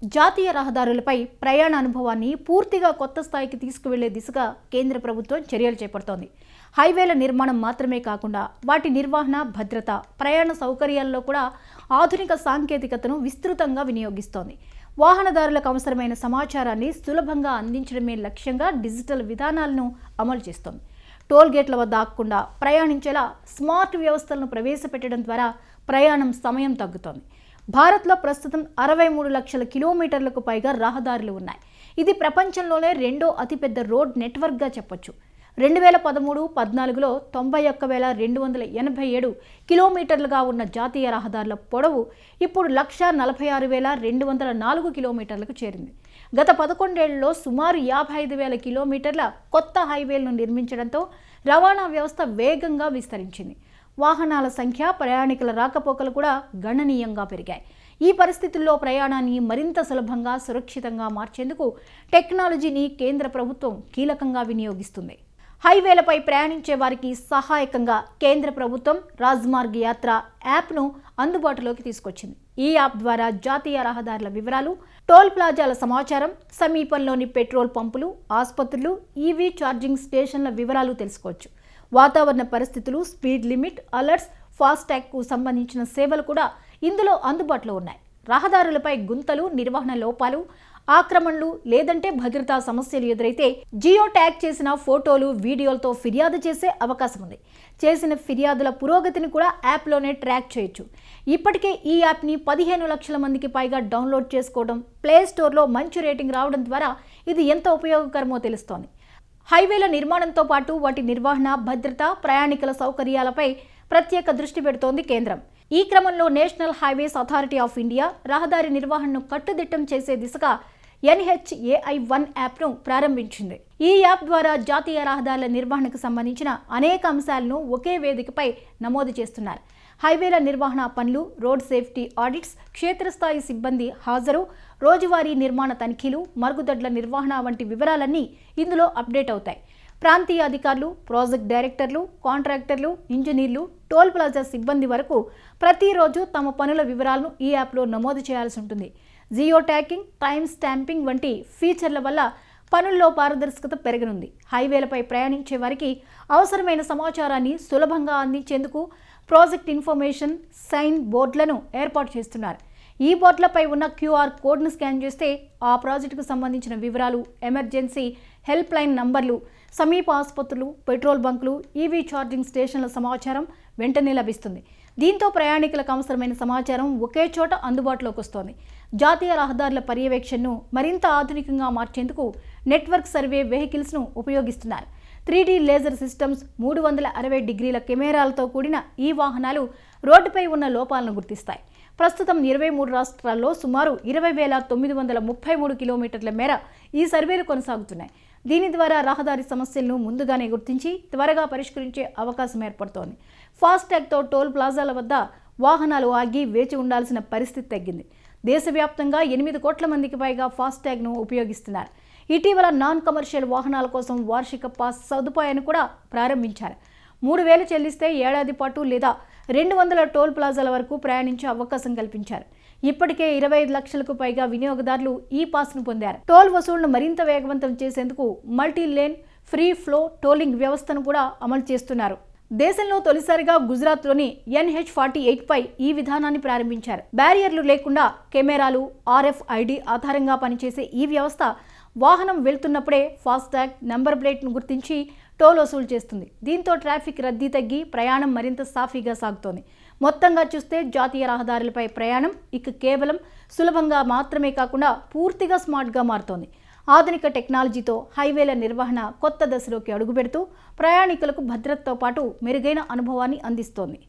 జాతీయ రహదారులపై ప్రయాణ అనుభవాన్ని పూర్తిగా కొత్త స్థాయికి తీసుకువెళ్లే దిశగా కేంద్ర ప్రభుత్వం చర్యలు చేపడుతోంది. హైవేల నిర్మాణం మాత్రమే కాకుండా వాటి నిర్వహణ, భద్రత, ప్రయాణ సౌకర్యాల్లో కూడా ఆధునిక సాంకేతికతను విస్తృతంగా వినియోగిస్తోంది. వాహనదారులకు అవసరమైన సమాచారాన్ని సులభంగా అందించడమే లక్ష్యంగా డిజిటల్ విధానాలను అమలు చేస్తోంది. టోల్ గేట్ల వద్ద ఆగకుండా ప్రయాణించేలా స్మార్ట్ వ్యవస్థలను ప్రవేశపెట్టడం ద్వారా ప్రయాణం సమయం తగ్గుతోంది. భారత్లో ప్రస్తుతం 63 లక్షల కిలోమీటర్లకు పైగా రహదారులు ఉన్నాయి. ఇది ప్రపంచంలోనే రెండో అతిపెద్ద రోడ్ నెట్వర్క్గా చెప్పొచ్చు. 2013-14లో 91,287 కిలోమీటర్లుగా ఉన్న జాతీయ రహదారుల పొడవు ఇప్పుడు 146,204 కిలోమీటర్లకు చేరింది. గత 11 ఏళ్లలో సుమారు 55,000 కిలోమీటర్ల కొత్త హైవేలను నిర్మించడంతో రవాణా వ్యవస్థ వేగంగా విస్తరించింది. వాహనాల సంఖ్య, ప్రయాణికుల రాకపోకలు కూడా గణనీయంగా పెరిగాయి. ఈ పరిస్థితుల్లో ప్రయాణాన్ని మరింత సులభంగా, సురక్షితంగా మార్చేందుకు టెక్నాలజీని కేంద్ర ప్రభుత్వం కీలకంగా వినియోగిస్తుంది. హైవేలపై ప్రయాణించే వారికి సహాయకంగా కేంద్ర ప్రభుత్వం రాజ్మార్గ్ యాత్ర యాప్ను అందుబాటులోకి తీసుకొచ్చింది. ఈ యాప్ ద్వారా జాతీయ రహదారుల వివరాలు, టోల్ ప్లాజాల సమాచారం, సమీపంలోని పెట్రోల్ పంపులు, ఆసుపత్రులు, ఈవీ ఛార్జింగ్ స్టేషన్ల వివరాలు తెలుసుకోవచ్చు. వాతావరణ పరిస్థితులు, స్పీడ్ లిమిట్, అలర్ట్స్, ఫాస్టాగ్కు సంబంధించిన సేవలు కూడా ఇందులో అందుబాటులో ఉన్నాయి. రహదారులపై గుంతలు, నిర్వహణ లోపాలు, ఆక్రమణలు లేదంటే భద్రతా సమస్యలు ఎదురైతే జియో ట్యాగ్ చేసిన ఫోటోలు, వీడియోలతో ఫిర్యాదు చేసే అవకాశం ఉంది. చేసిన ఫిర్యాదుల పురోగతిని కూడా యాప్లోనే ట్రాక్ చేయొచ్చు. ఇప్పటికే ఈ యాప్ని 15 లక్షల మందికి పైగా డౌన్లోడ్ చేసుకోవడం, ప్లేస్టోర్లో మంచి రేటింగ్ రావడం ద్వారా ఇది ఎంత ఉపయోగకరమో తెలుస్తోంది. హైవేల నిర్మాణంతో పాటు వాటి నిర్వహణ, భద్రత, ప్రయాణికుల సౌకర్యాలపై ప్రత్యేక దృష్టి పెడుతోంది కేంద్రం. ఈ క్రమంలో national highways authority of India రహదారి నిర్వహణను కట్టుదిట్టం చేసే దిశగా NHAI-1 యాప్ను ప్రారంభించింది. ఈ యాప్ ద్వారా జాతీయ రహదారుల నిర్వహణకు సంబంధించిన అనేక అంశాలను ఒకే వేదికపై నమోదు చేస్తున్నారు. హైవేల నిర్వహణ పనులు, రోడ్ సేఫ్టీ ఆడిట్స్, క్షేత్రస్థాయి సిబ్బంది హాజరు, రోజువారీ నిర్మాణ తనిఖీలు, మరుగుదొడ్ల నిర్వహణ వంటి వివరాలన్నీ ఇందులో అప్డేట్ అవుతాయి. ప్రాంతీయ అధికారులు, ప్రాజెక్ట్ డైరెక్టర్లు, కాంట్రాక్టర్లు, ఇంజనీర్లు, టోల్ ప్లాజా సిబ్బంది వరకు ప్రతిరోజు తమ పనుల వివరాలను ఈ యాప్లో నమోదు చేయాల్సి ఉంటుంది. జియో ట్యాగింగ్, టైమ్ స్టాంపింగ్ వంటి ఫీచర్ల వల్ల పనుల్లో పారదర్శకత పెరగనుంది. హైవేలపై ప్రయాణించే వారికి అవసరమైన సమాచారాన్ని సులభంగా అందించేందుకు ప్రాజెక్ట్ ఇన్ఫర్మేషన్ సైన్ బోర్డులను ఏర్పాటు చేస్తున్నారు. ఈ బోర్డులపై ఉన్న QR కోడ్ను స్కాన్ చేస్తే ఆ ప్రాజెక్టుకు సంబంధించిన వివరాలు, ఎమర్జెన్సీ హెల్ప్ లైన్ నంబర్లు, సమీప ఆసుపత్రులు, పెట్రోల్ బంకులు, ఈవీ ఛార్జింగ్ స్టేషన్ల సమాచారం వెంటనే లభిస్తుంది. దీంతో ప్రయాణికులకు అవసరమైన సమాచారం ఒకే చోట అందుబాటులోకి వస్తోంది. జాతీయ రహదారుల పర్యవేక్షణను మరింత ఆధునికంగా మార్చేందుకు నెట్వర్క్ సర్వే వెహికల్స్ను ఉపయోగిస్తున్నారు. 3D లేజర్ సిస్టమ్స్, 360 డిగ్రీల కెమెరాలతో కూడిన ఈ వాహనాలు రోడ్డుపై ఉన్న లోపాలను గుర్తిస్తాయి. ప్రస్తుతం 23 రాష్ట్రాల్లో సుమారు 20,933 కిలోమీటర్ల మేర ఈ సర్వేలు కొనసాగుతున్నాయి. దీని ద్వారా రహదారి సమస్యలను ముందుగానే గుర్తించి త్వరగా పరిష్కరించే అవకాశం ఏర్పడుతోంది. ఫాస్టాగ్తో టోల్ ప్లాజాల వద్ద వాహనాలు ఆగి వేచి ఉండాల్సిన పరిస్థితి తగ్గింది. దేశవ్యాప్తంగా 8 కోట్ల మందికి పైగా ఫాస్టాగ్ను ఉపయోగిస్తున్నారు. ఇటీవల నాన్ కమర్షియల్ వాహనాల కోసం వార్షిక పాస్ సదుపాయాన్ని కూడా ప్రారంభించారు. 3,000 చెల్లిస్తే ఏడాది పాటు లేదా 200 టోల్ ప్లాజాల వరకు ప్రయాణించే అవకాశం కల్పించారు. ఇప్పటికే 25 లక్షలకు పైగా వినియోగదారులు ఈ పాస్ను పొందారు. టోల్ వసూళ్లను మరింత వేగవంతం చేసేందుకు మల్టీ లేన్ ఫ్రీ ఫ్లో టోలింగ్ వ్యవస్థను కూడా అమలు చేస్తున్నారు. దేశంలో తొలిసారిగా గుజరాత్లోని NH48పై ఈ విధానాన్ని ప్రారంభించారు. బ్యారియర్లు లేకుండా కెమెరాలు, RFID ఆధారంగా పనిచేసే ఈ వ్యవస్థ వాహనం వెళ్తున్నప్పుడే ఫాస్టాగ్ నంబర్ ప్లేట్ను గుర్తించి టోల్ వసూలు చేస్తుంది. దీంతో ట్రాఫిక్ రద్దీ తగ్గి ప్రయాణం మరింత సాఫీగా సాగుతోంది. మొత్తంగా చూస్తే జాతీయ రహదారులపై ప్రయాణం ఇక కేవలం సులభంగా మాత్రమే కాకుండా పూర్తిగా స్మార్ట్గా మారుతోంది. ఆధునిక టెక్నాలజీతో హైవేల నిర్వహణ కొత్త దశలోకి అడుగుపెడుతూ ప్రయాణికులకు భద్రతతో పాటు మెరుగైన అనుభవాన్ని అందిస్తోంది.